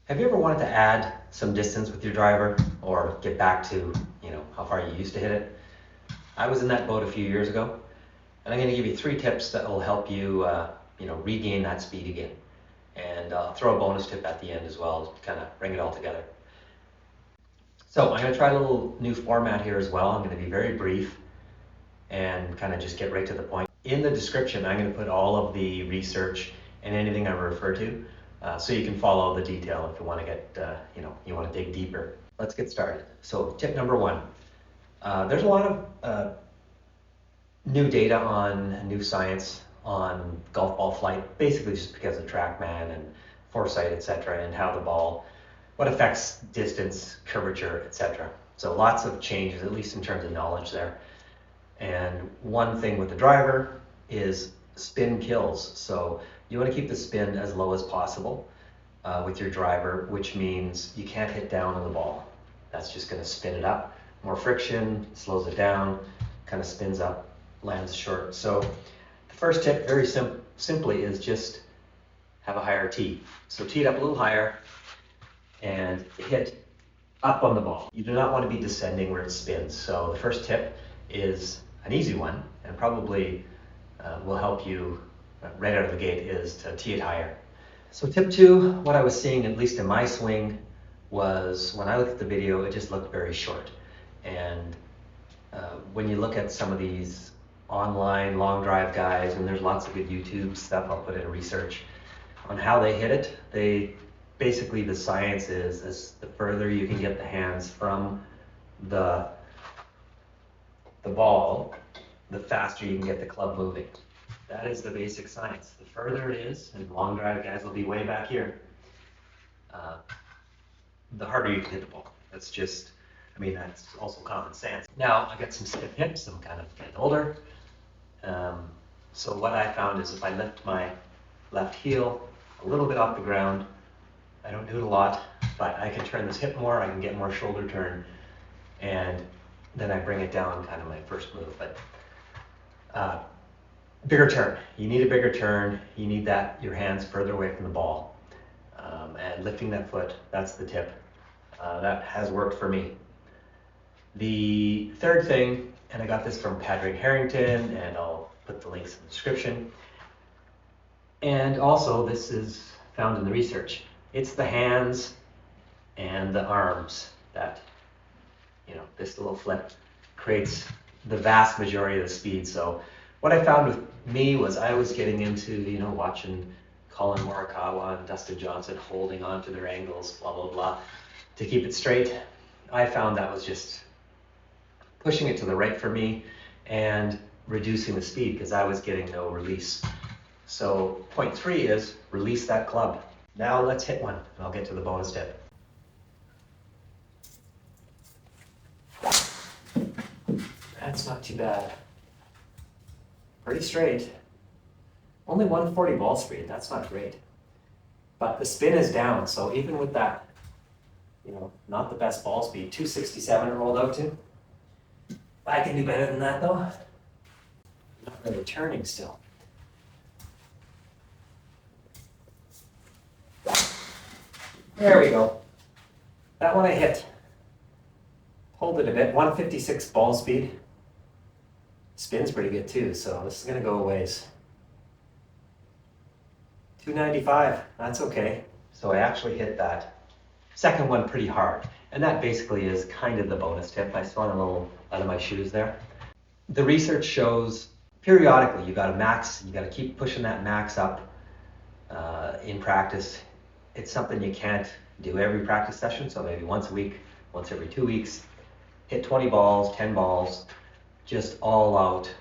Have you ever wanted to add some distance with your driver or get back to, how far you used to hit it? I was in that boat a few years ago, and I'm going to give you 3 tips that will help you, regain that speed again. And I'll throw a bonus tip at the end as well to kind of bring it all together. So I'm going to try a little new format here as well. I'm going to be very brief and kind of just get right to the point. In the description, I'm going to put all of the research and anything I refer to, so you can follow the detail if you want to get, you want to dig deeper. Let's get started. So tip number 1, there's a lot of new data on new science on golf ball flight, basically just because of Trackman and foresight, etc., and how the ball, what affects distance, curvature, etc. So lots of changes, at least in terms of knowledge there. And one thing with the driver is spin kills. So you want to keep the spin as low as possible with your driver, which means you can't hit down on the ball. That's just going to spin it up. More friction, slows it down, kind of spins up, lands short. So the first tip, very simply, is just have a higher tee. So tee it up a little higher and hit up on the ball. You do not want to be descending where it spins. So the first tip is an easy one, and probably will help you right out of the gate, is to tee it higher. So tip 2, what I was seeing, at least in my swing, was when I looked at the video, it just looked very short. And when you look at some of these online long drive guys, and there's lots of good YouTube stuff, I'll put in research on how they hit it. They basically, the science is the further you can get the hands from the ball, the faster you can get the club moving. That is the basic science. The further it is, and long drive guys will be way back here, the harder you can hit the ball. That's just, that's also common sense. Now, I got some stiff hips, I'm kind of getting older. So what I found is if I lift my left heel a little bit off the ground, I don't do it a lot, but I can turn this hip more, I can get more shoulder turn, and then I bring it down, kind of my first move. But bigger turn. You need a bigger turn. You need your hands further away from the ball. And lifting that foot, that's the tip. That has worked for me. The third thing, and I got this from Patrick Harrington, and I'll put the links in the description. And also, this is found in the research. It's the hands and the arms that, this little flip creates the vast majority of the speed. So what I found with me was I was getting into, watching Colin Morikawa and Dustin Johnson holding on to their angles, blah, blah, blah, to keep it straight. I found that was just pushing it to the right for me and reducing the speed because I was getting no release. So point 3 is release that club. Now let's hit one, and I'll get to the bonus tip. That's not too bad. Pretty straight. Only 140 ball speed, that's not great. But the spin is down, so even with that, not the best ball speed, 267 it rolled out to. I can do better than that though. Not really turning still. There we go. That one I hit. Hold it a bit, 156 ball speed. Spin's pretty good too, so this is gonna go a ways. 295, that's okay. So I actually hit that second one pretty hard, and that basically is kind of the bonus tip. I spun a little out of my shoes there. The research shows periodically you gotta keep pushing that max up in practice. It's something you can't do every practice session, so maybe once a week, once every 2 weeks, hit 20 balls, 10 balls, just all out.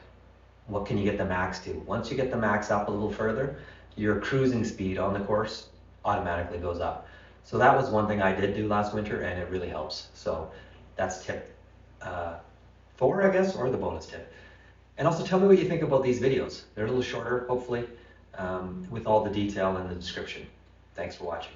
What can you get the max to? Once you get the max up a little further, your cruising speed on the course automatically goes up. So that was one thing I did do last winter, and it really helps. So that's tip 4, I guess, or the bonus tip. And also tell me what you think about these videos. They're a little shorter, hopefully, with all the detail in the description. Thanks for watching.